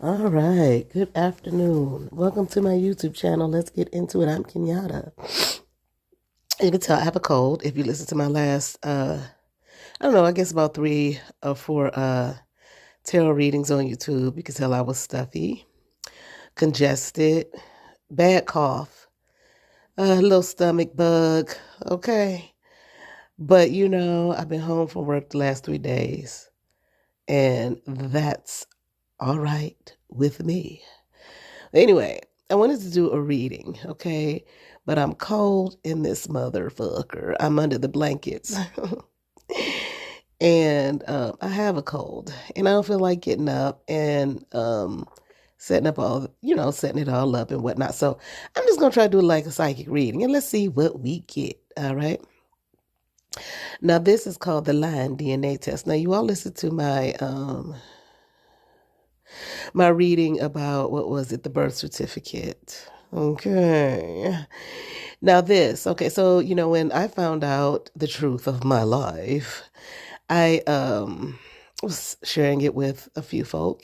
All right, good afternoon. Welcome to my YouTube channel. Let's get into it. I'm Kenyatta. You can tell I have a cold. If you listen to my last, I don't know, I guess about 3 or 4 tarot readings on YouTube, you can tell I was stuffy, congested, bad cough, a little stomach bug, okay? But, I've been home from work the last 3 days, and that's all right with me. Anyway, I wanted to do a reading, okay? But I'm cold in this motherfucker. I'm under the blankets. And I have a cold. And I don't feel like getting up and setting it all up and whatnot. So I'm just going to try to do like a psychic reading. And let's see what we get, all right? Now, this is called the Line DNA test. Now, you all listen to my reading about, what was it, the birth certificate. Okay. Now so, when I found out the truth of my life, I was sharing it with a few folk,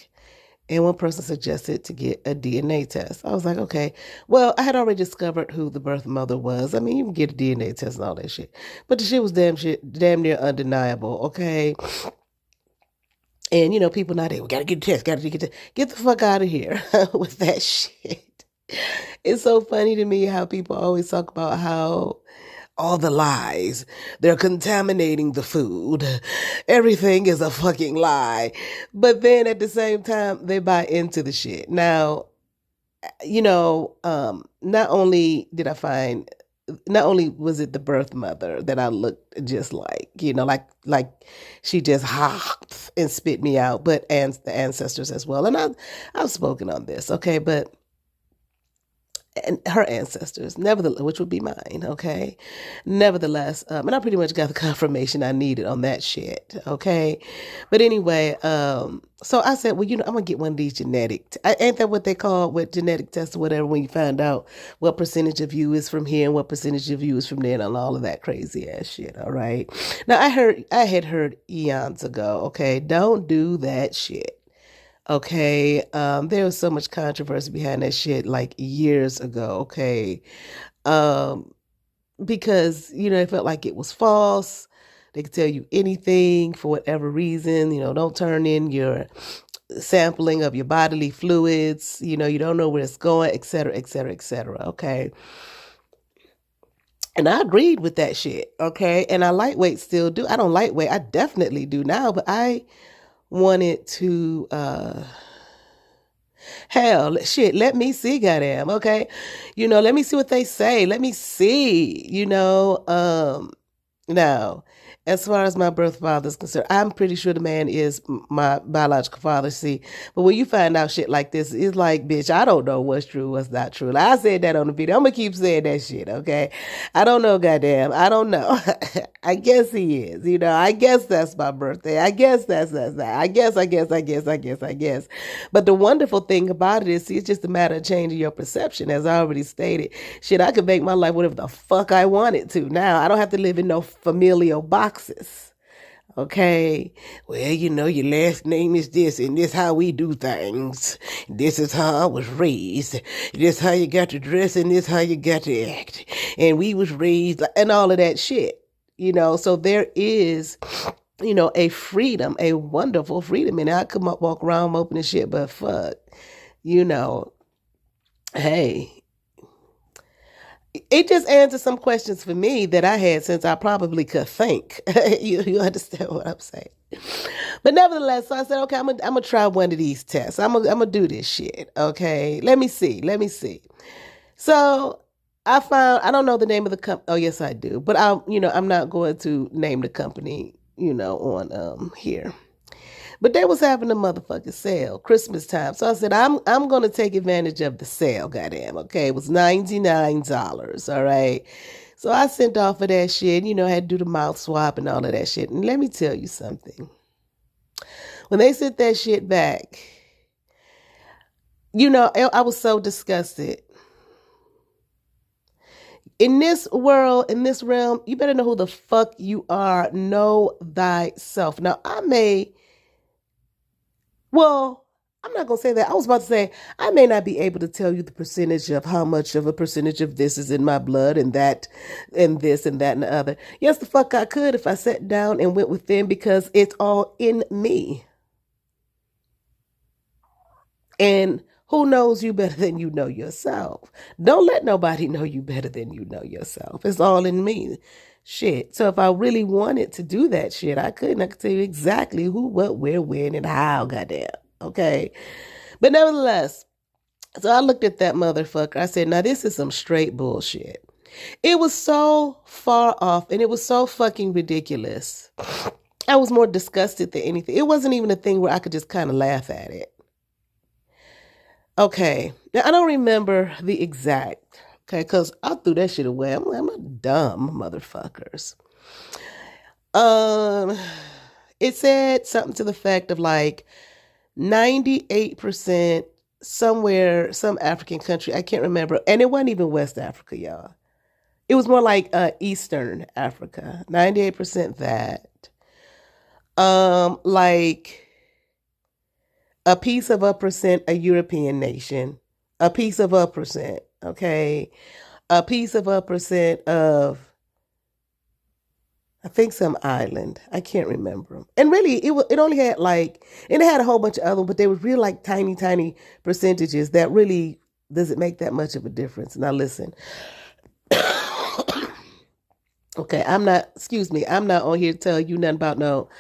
and one person suggested to get a DNA test. I was like, okay. Well, I had already discovered who the birth mother was. I mean, you can get a DNA test and all that shit. But the shit was damn near undeniable, okay? And, people nowadays, we gotta get a test, get the fuck out of here with that shit. It's so funny to me how people always talk about how all the lies, they're contaminating the food. Everything is a fucking lie. But then at the same time, they buy into the shit. Now, not only was it the birth mother that I looked just like, like she just hopped and spit me out, but and the ancestors as well. And I've spoken on this, okay, but and her ancestors, nevertheless, which would be mine, okay? Nevertheless, and I pretty much got the confirmation I needed on that shit, okay? But anyway, so I said, well, I'm going to get one of these ain't that what they call with genetic tests or whatever, when you find out what percentage of you is from here and what percentage of you is from there and all of that crazy ass shit, all right? Now, I had heard eons ago, okay, don't do that shit. Okay, there was so much controversy behind that shit like years ago, okay? Um, because, it felt like it was false. They could tell you anything for whatever reason, don't turn in your sampling of your bodily fluids, you don't know where it's going, et cetera, et cetera, et cetera, okay? And I agreed with that shit, okay? And I lightweight still do. I don't lightweight, I definitely do now, but I wanted to hell shit, let me see, goddamn, okay, let me see what they say, let me see, now, as far as my birth father is concerned, I'm pretty sure the man is my biological father. See, but when you find out shit like this, it's like, bitch, I don't know what's true, what's not true. Like, I said that on the video. I'm gonna keep saying that shit, okay? I don't know, goddamn. I don't know. I guess he is. I guess that's my birthday. I guess that's that. I guess. But the wonderful thing about it is, see, it's just a matter of changing your perception, as I already stated. Shit, I could make my life whatever the fuck I wanted to. Now, I don't have to live in no familial boxes. Okay, well, your last name is this, and this how we do things. This is how I was raised. This how you got to dress, and this how you got to act. And we was raised, and all of that shit. So there is, a freedom, a wonderful freedom. And I could walk around opening shit, but fuck, hey. It just answered some questions for me that I had since I probably could think. you understand what I'm saying? But nevertheless, so I said, okay, I'm gonna try one of these tests. I'm gonna do this shit. Okay, let me see. So I don't know the name of the company. Oh, yes, I do. But I'm not going to name the company, on here. But they was having a motherfucking sale, Christmas time. So I said, I'm going to take advantage of the sale, goddamn, okay? It was $99, all right? So I sent off of that shit, I had to do the mouth swab and all of that shit. And let me tell you something. When they sent that shit back, I was so disgusted. In this world, in this realm, you better know who the fuck you are. Know thyself. Now, well, I'm not gonna say that. I was about to say I may not be able to tell you the percentage of how much of a percentage of this is in my blood and that and this and that and the other. Yes, the fuck I could if I sat down and went within because it's all in me. And who knows you better than you know yourself? Don't let nobody know you better than you know yourself. It's all in me. Shit. So if I really wanted to do that shit, I could. And I could tell you exactly who, what, where, when, and how, goddamn. Okay. But nevertheless, so I looked at that motherfucker. I said, now this is some straight bullshit. It was so far off and it was so fucking ridiculous. I was more disgusted than anything. It wasn't even a thing where I could just kind of laugh at it. Okay. Now I don't remember the exact, okay, because I threw that shit away. I'm a dumb motherfuckers. Um, it said something to the fact of like 98% somewhere, some African country, I can't remember. And it wasn't even West Africa, y'all. It was more like Eastern Africa. 98% that. Like a piece of a percent, a European nation. A piece of a percent, okay? A piece of a percent of I think some island. I can't remember them. And really, it only had like, and it had a whole bunch of other, but they were really like tiny, tiny percentages that really doesn't make that much of a difference. Now listen. Okay, I'm not, excuse me, I'm not on here to tell you nothing about no,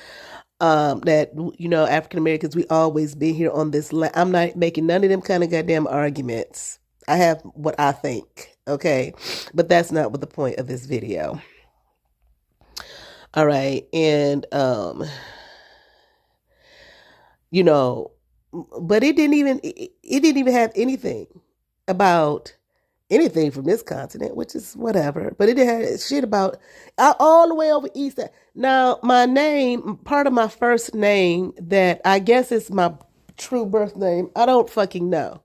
that, you know, African Americans, we always been here on this land. I'm not making none of them kind of goddamn arguments. I have what I think, okay? But that's not what the point of this video. All right, and you know, but it didn't even have anything about anything from this continent, which is whatever. But it had shit about all the way over east. Now, my name, part of my first name that I guess is my true birth name, I don't fucking know.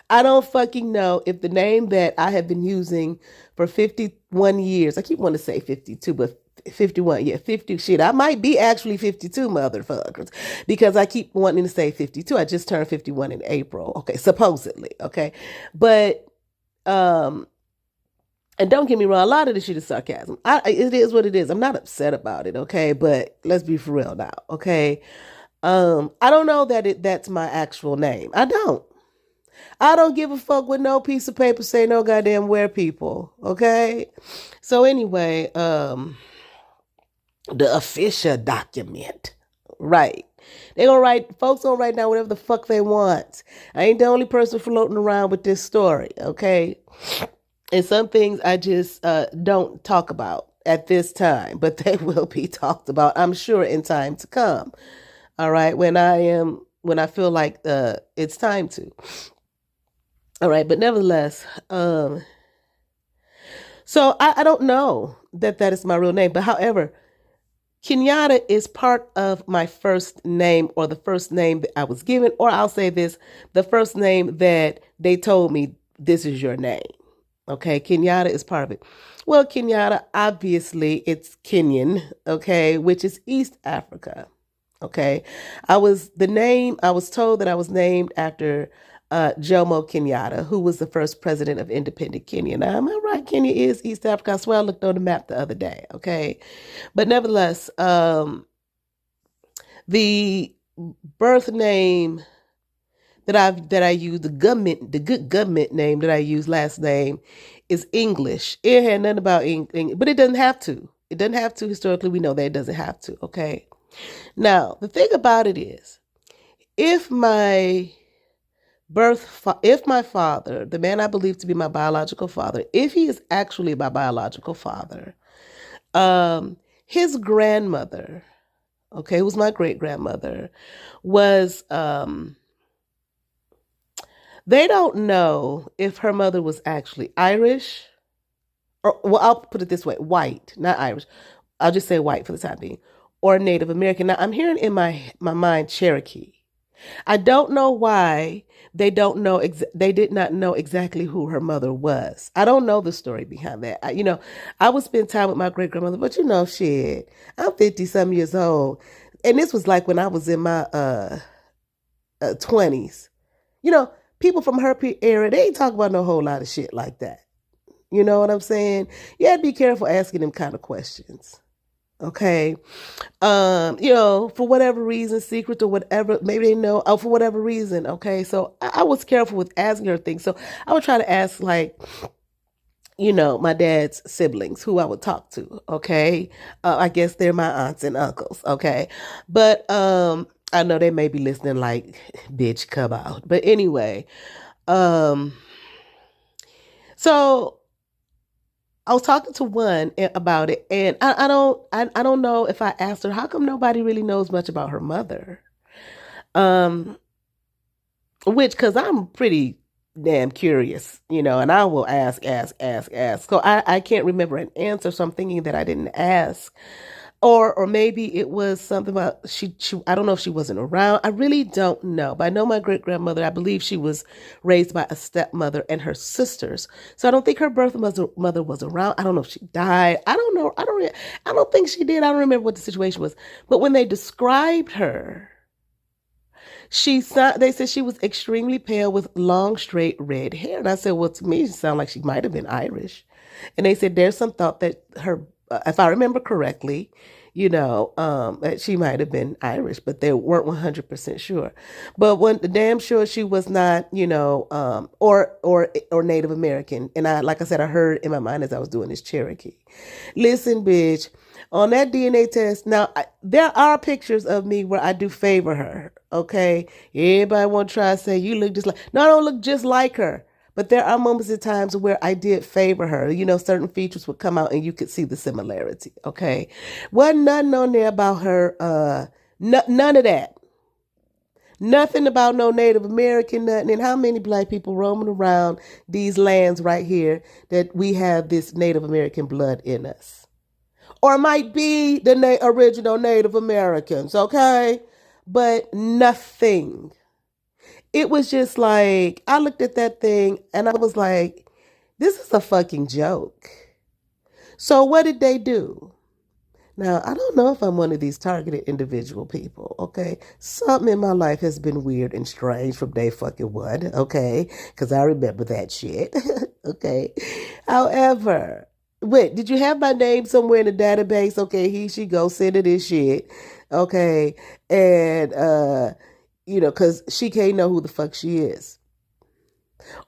I don't fucking know if the name that I have been using for 51 years, I keep wanting to say 52, but 51, yeah, 50 shit. I might be actually 52 motherfuckers because I keep wanting to say 52. I just turned 51 in April. Okay, supposedly. Okay. But and don't get me wrong, a lot of this shit is sarcasm. It is what it is. I'm not upset about it, okay? But let's be for real now, okay? I don't know that that's my actual name. I don't give a fuck with no piece of paper say no goddamn where, people, okay? So anyway, the official document, right? Folks gonna write down whatever the fuck they want. I ain't the only person floating around with this story, okay? And some things I just don't talk about at this time, but they will be talked about, I'm sure, in time to come. All right, when I feel like it's time to. All right, but nevertheless, so I don't know that is my real name, but however, Kenyatta is part of my first name, or the first name that I was given, or I'll say this, the first name that they told me, this is your name. Okay, Kenyatta is part of it. Well, Kenyatta, obviously, it's Kenyan, okay, which is East Africa. Okay, I was told that I was named after Jomo Kenyatta, who was the first president of independent Kenya. Now, am I right? Kenya is East Africa. I swear I looked on the map the other day. Okay, but nevertheless, the birth name that I use, the good government name that I use, last name, is English. It had nothing about English, but it doesn't have to. It doesn't have to. Historically, we know that it doesn't have to. Okay. Now, the thing about it is, if my father, the man I believe to be my biological father, if he is actually my biological father, his grandmother, okay, who was my great grandmother, was they don't know if her mother was actually Irish, or, well, I'll put it this way, white, not Irish. I'll just say white for the time being, or Native American. Now, I'm hearing in my mind Cherokee. I don't know why they don't know. They did not know exactly who her mother was. I don't know the story behind that. I would spend time with my great grandmother, but shit, I'm 50 some years old, and this was like when I was in my 20s. You know, people from her era, they ain't talk about no whole lot of shit like that. You know what I'm saying? You have to be careful asking them kind of questions. Okay. For whatever reason, secret or whatever, maybe they know, for whatever reason. Okay. So I was careful with asking her things. So I would try to ask, like, my dad's siblings who I would talk to. Okay. I guess they're my aunts and uncles. Okay. But I know they may be listening like, bitch, come out. But anyway, um, so I was talking to one about it, and I don't know if I asked her how come nobody really knows much about her mother. Um, which because I'm pretty damn curious, and I will ask. So I can't remember an answer, so I'm thinking that I didn't ask. Or maybe it was something about she I don't know if she wasn't around. I really don't know. But I know my great grandmother, I believe she was raised by a stepmother and her sisters. So I don't think her birth mother was around. I don't know if she died. I don't know. I don't think she did. I don't remember what the situation was. But when they described her, they said she was extremely pale with long, straight red hair. And I said, well, to me, it sounded like she might have been Irish. And they said there's some thought that if I remember correctly, that she might have been Irish, but they weren't 100% sure. But when damn sure she was not, or Native American. And like I said, I heard in my mind as I was doing this Cherokee. Listen, bitch, on that DNA test, now there are pictures of me where I do favor her. Okay, everybody want to try to say you look just like. No, I don't look just like her. But there are moments in times where I did favor her. Certain features would come out and you could see the similarity. Okay. Wasn't nothing on there about her. None of that. Nothing about no Native American, nothing. And how many black people roaming around these lands right here that we have this Native American blood in us? Or it might be the original Native Americans. Okay. But nothing. It was just like, I looked at that thing and I was like, this is a fucking joke. So what did they do? Now, I don't know if I'm one of these targeted individual people, okay? Something in my life has been weird and strange from day fucking one, okay? Because I remember that shit, okay? However, wait, did you have my name somewhere in the database? Okay, she go, send her this shit, okay? And, because she can't know who the fuck she is.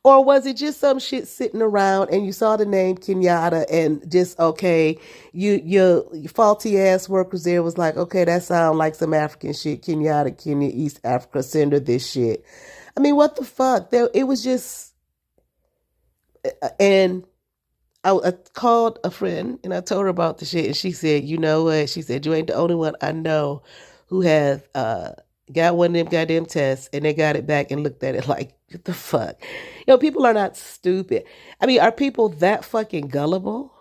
Or was it just some shit sitting around and you saw the name Kenyatta and just, okay, your faulty ass workers there was like, okay, that sounds like some African shit. Kenyatta, Kenya, East Africa, send her this shit. I mean, what the fuck? It was just, and I called a friend and I told her about the shit and she said, you know what? She said, you ain't the only one I know who has, got one of them goddamn tests and they got it back and looked at it like, what the fuck? People are not stupid. I mean, are people that fucking gullible?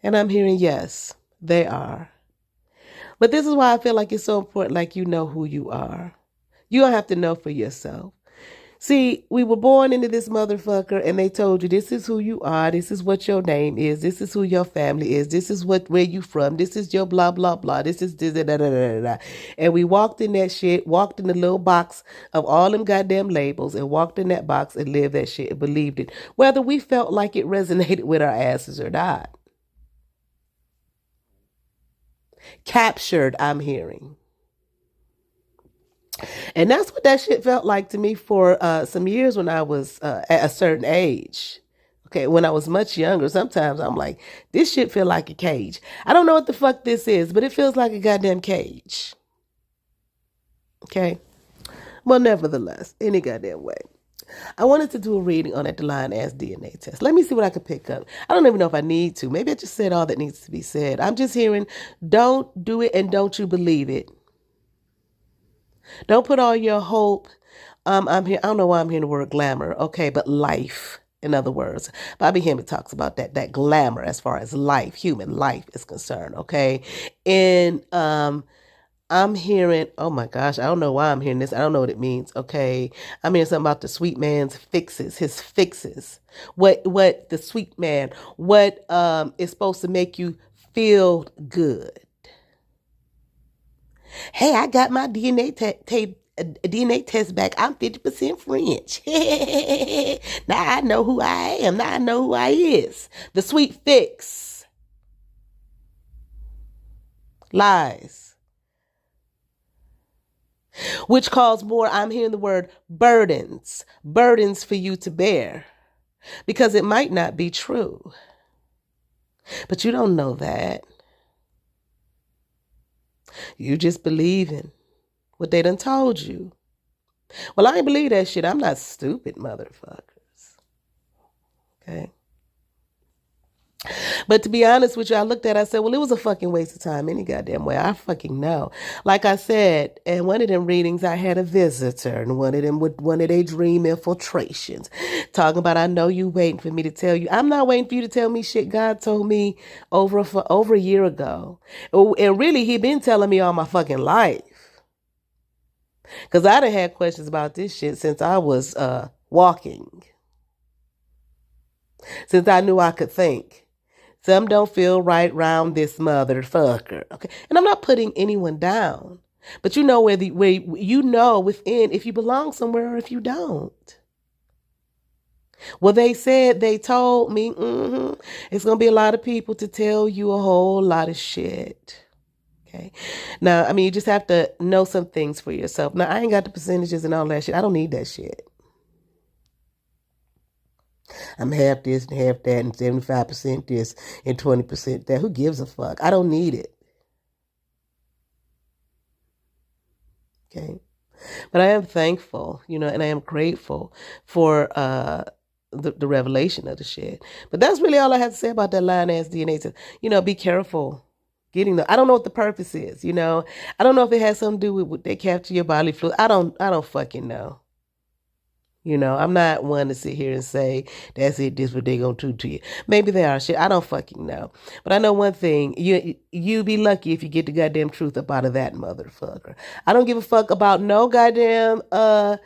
And I'm hearing, yes, they are. But this is why I feel like it's so important, like, you know who you are. You don't have to know for yourself. See, we were born into this motherfucker and they told you this is who you are, this is what your name is, this is who your family is, this is where you from, this is your blah, blah, blah, this is da, da, da, da, da, da. And we walked in that shit, walked in the little box of all them goddamn labels and walked in that box and lived that shit and believed it, whether we felt like it resonated with our asses or not. Captured, I'm hearing. And that's what that shit felt like to me for some years when I was at a certain age. Okay, when I was much younger, sometimes I'm like, this shit feel like a cage. I don't know what the fuck this is, but it feels like a goddamn cage. Okay? Well, nevertheless, any goddamn way. I wanted to do a reading on that Divine Ass DNA test. Let me see what I could pick up. I don't even know if I need to. Maybe I just said all that needs to be said. I'm just hearing, don't do it and don't you believe it. Don't put all your hope. I'm here. I don't know why I'm hearing the word glamour. Okay, but life, in other words. Bobby Hemmett talks about that glamour as far as life, human life is concerned. Okay, and I'm hearing. Oh my gosh, I don't know why I'm hearing this. I don't know what it means. Okay, I'm hearing something about the sweet man's fixes, his fixes. What the sweet man? What is supposed to make you feel good? Hey, I got my DNA DNA test back. I'm 50% French. Now I know who I am. Now I know who I is. The sweet fix. Lies. Which cause more, I'm hearing the word burdens. Burdens for you to bear. Because it might not be true. But you don't know that. You just believing what they done told you. Well, I ain't believe that shit. I'm not stupid, motherfuckers. Okay? But to be honest with you, I looked at it, I said, well, it was a fucking waste of time any goddamn way. I fucking know. Like I said, in one of them readings, I had a visitor, and one of them with one of their dream infiltrations, talking about, I know you waiting for me to tell you. I'm not waiting for you to tell me shit God told me over a year ago. And really, he been telling me all my fucking life. Because I done had questions about this shit since I was walking. Since I knew I could think. Some don't feel right round this motherfucker. Okay. And I'm not putting anyone down. But you know where you know within if you belong somewhere or if you don't. Well, they told me, it's going to be a lot of people to tell you a whole lot of shit. Okay. Now, I mean, you just have to know some things for yourself. Now, I ain't got the percentages and all that shit. I don't need that shit. I'm half this and half that and 75% this and 20% that. Who gives a fuck? I don't need it. Okay. But I am thankful, and I am grateful for the revelation of the shit. But that's really all I have to say about that lying ass DNA test. Be careful getting I don't know what the purpose is, I don't know if it has something to do with what they capture your bodily fluid. I don't fucking know. I'm not one to sit here and say, that's it, this what they gonna do to you. Maybe they are shit. I don't fucking know. But I know one thing, you be lucky if you get the goddamn truth up out of that motherfucker. I don't give a fuck about no goddamn the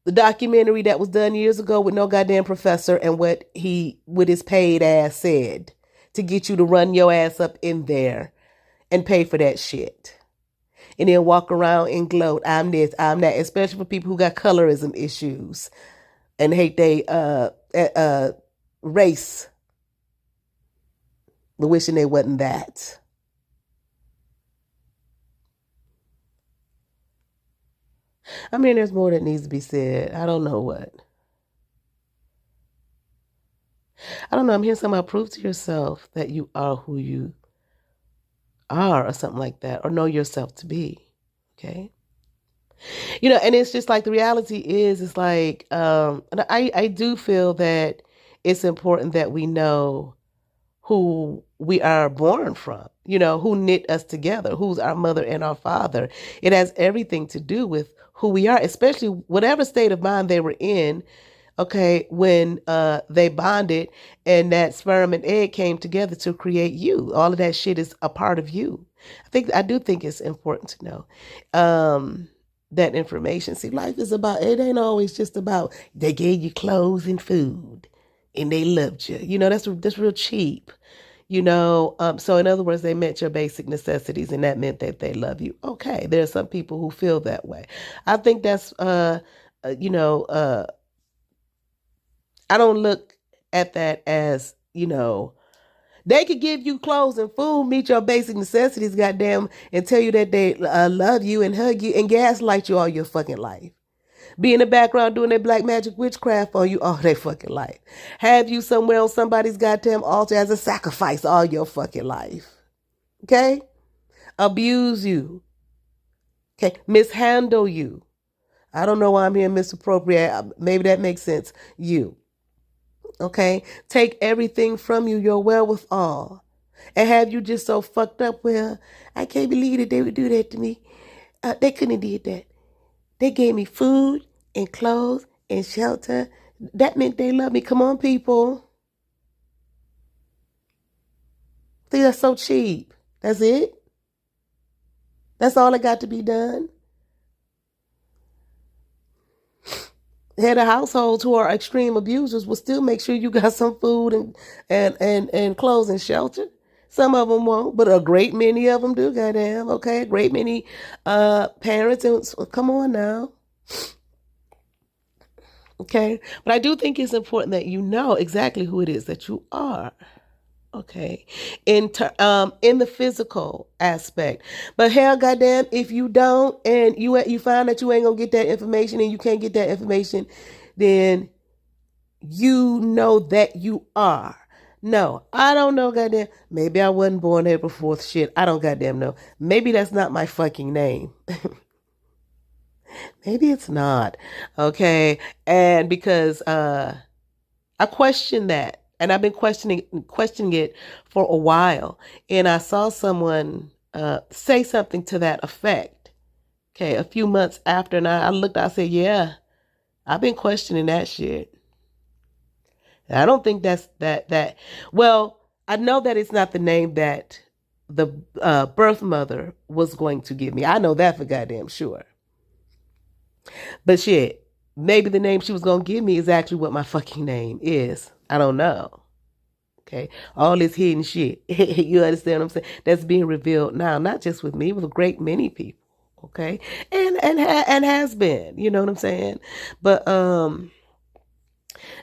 documentary that was done years ago with no goddamn professor and what his paid ass said to get you to run your ass up in there and pay for that shit. And then walk around and gloat. I'm this, I'm that. Especially for people who got colorism issues and hate they race. But wishing they wasn't that. I mean, there's more that needs to be said. I don't know what. I don't know. I'm hearing somehow prove to yourself that you are who you are or something like that, or know yourself to be. Okay. And it's just like the reality is, it's like, and I do feel that it's important that we know who we are born from, who knit us together, who's our mother and our father. It has everything to do with who we are, especially whatever state of mind they were in. Okay, when they bonded and that sperm and egg came together to create you. All of that shit is a part of you. I do think it's important to know that information. See, life is about, it ain't always just about they gave you clothes and food and they loved you. That's real cheap. So in other words, they met your basic necessities and that meant that they love you. Okay, there are some people who feel that way. I think that's, I don't look at that as, they could give you clothes and food, meet your basic necessities, goddamn, and tell you that they love you and hug you and gaslight you all your fucking life. Be in the background doing their black magic witchcraft on you all their fucking life. Have you somewhere on somebody's goddamn altar as a sacrifice all your fucking life. Okay? Abuse you. Okay? Mishandle you. I don't know why I'm here misappropriate. Maybe that makes sense. You. Okay? Take everything from you, your wherewithal. And have you just so fucked up, well, I can't believe that they would do that to me. They couldn't have did that. They gave me food and clothes and shelter. That meant they love me. Come on, people. See, that's so cheap. That's it. That's all that got to be done. Head of households who are extreme abusers will still make sure you got some food and clothes and shelter. Some of them won't, but a great many of them do, goddamn. Okay, a great many parents. And come on now. Okay, but I do think it's important that you know exactly who it is that you are. Okay, in the physical aspect, but hell, goddamn, if you don't, and you find that you ain't gonna get that information, and you can't get that information, then you know that you are. No, I don't know, goddamn. Maybe I wasn't born April 4th. Shit, I don't goddamn know. Maybe that's not my fucking name. Maybe it's not. Okay, and because I question that, and I've been questioning it for a while. And I saw someone say something to that effect. Okay, a few months after, and I looked. I said, "Yeah, I've been questioning that shit." And I don't think that's that. Well, I know that it's not the name that the birth mother was going to give me. I know that for goddamn sure. But shit, maybe the name she was gonna give me is actually what my fucking name is. I don't know. Okay, all this hidden shit. You understand what I'm saying? That's being revealed now, not just with me, with a great many people. Okay, and has been. You know what I'm saying? But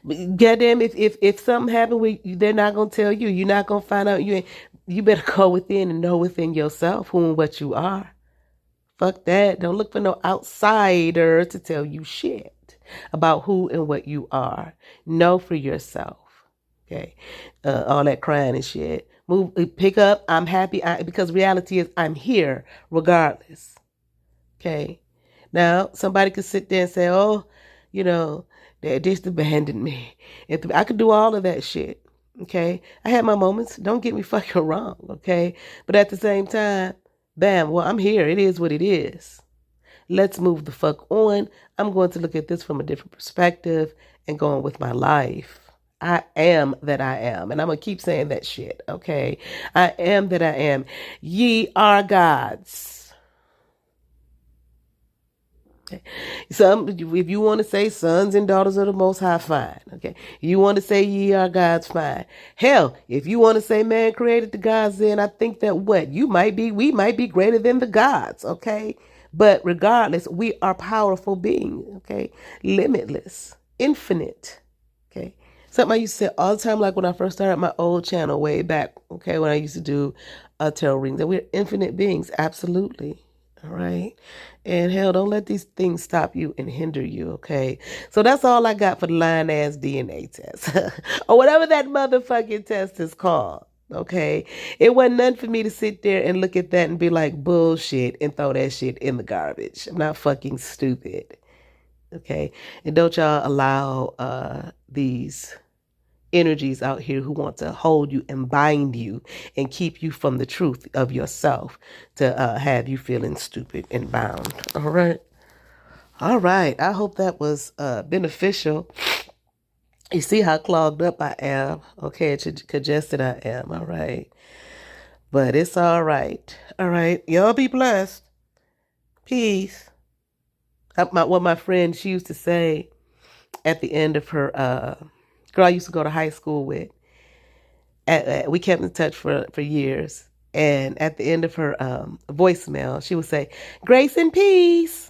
goddamn, if something happened, they're not gonna tell you. You're not gonna find out. You better go within and know within yourself who and what you are. Fuck that. Don't look for no outsider to tell you shit about who and what you are. Know for yourself. Okay. All that crying and shit. Move, pick up. I'm happy because reality is I'm here regardless. Okay. Now, somebody could sit there and say, oh, they just abandoned me. I could do all of that shit. Okay. I had my moments. Don't get me fucking wrong. Okay. But at the same time, bam, well, I'm here. It is what it is. Let's move the fuck on. I'm going to look at this from a different perspective and go on with my life. I am that I am. And I'm going to keep saying that shit, okay? I am that I am. Ye are gods. Okay. If you want to say sons and daughters of the Most High, fine, okay? You want to say ye are gods, fine. Hell, if you want to say man created the gods, then I think that we might be greater than the gods, okay? But regardless, we are powerful beings, okay? Limitless, infinite, okay? Something I used to say all the time, like when I first started my old channel way back, okay, when I used to do tarot readings, that we're infinite beings, absolutely, all right? And hell, don't let these things stop you and hinder you, okay? So that's all I got for the lying-ass DNA test. Or whatever that motherfucking test is called, okay? It wasn't nothing for me to sit there and look at that and be like, bullshit, and throw that shit in the garbage. I'm not fucking stupid, okay? And don't y'all allow these energies out here who want to hold you and bind you and keep you from the truth of yourself to have you feeling stupid and bound. All right. I hope that was beneficial. You see how clogged up I am. Okay, congested I am. All right. But it's all right. All right. Y'all be blessed. Peace. What my friend, she used to say at the end of her girl I used to go to high school with. We kept in touch for years. And at the end of her voicemail, she would say, grace and peace.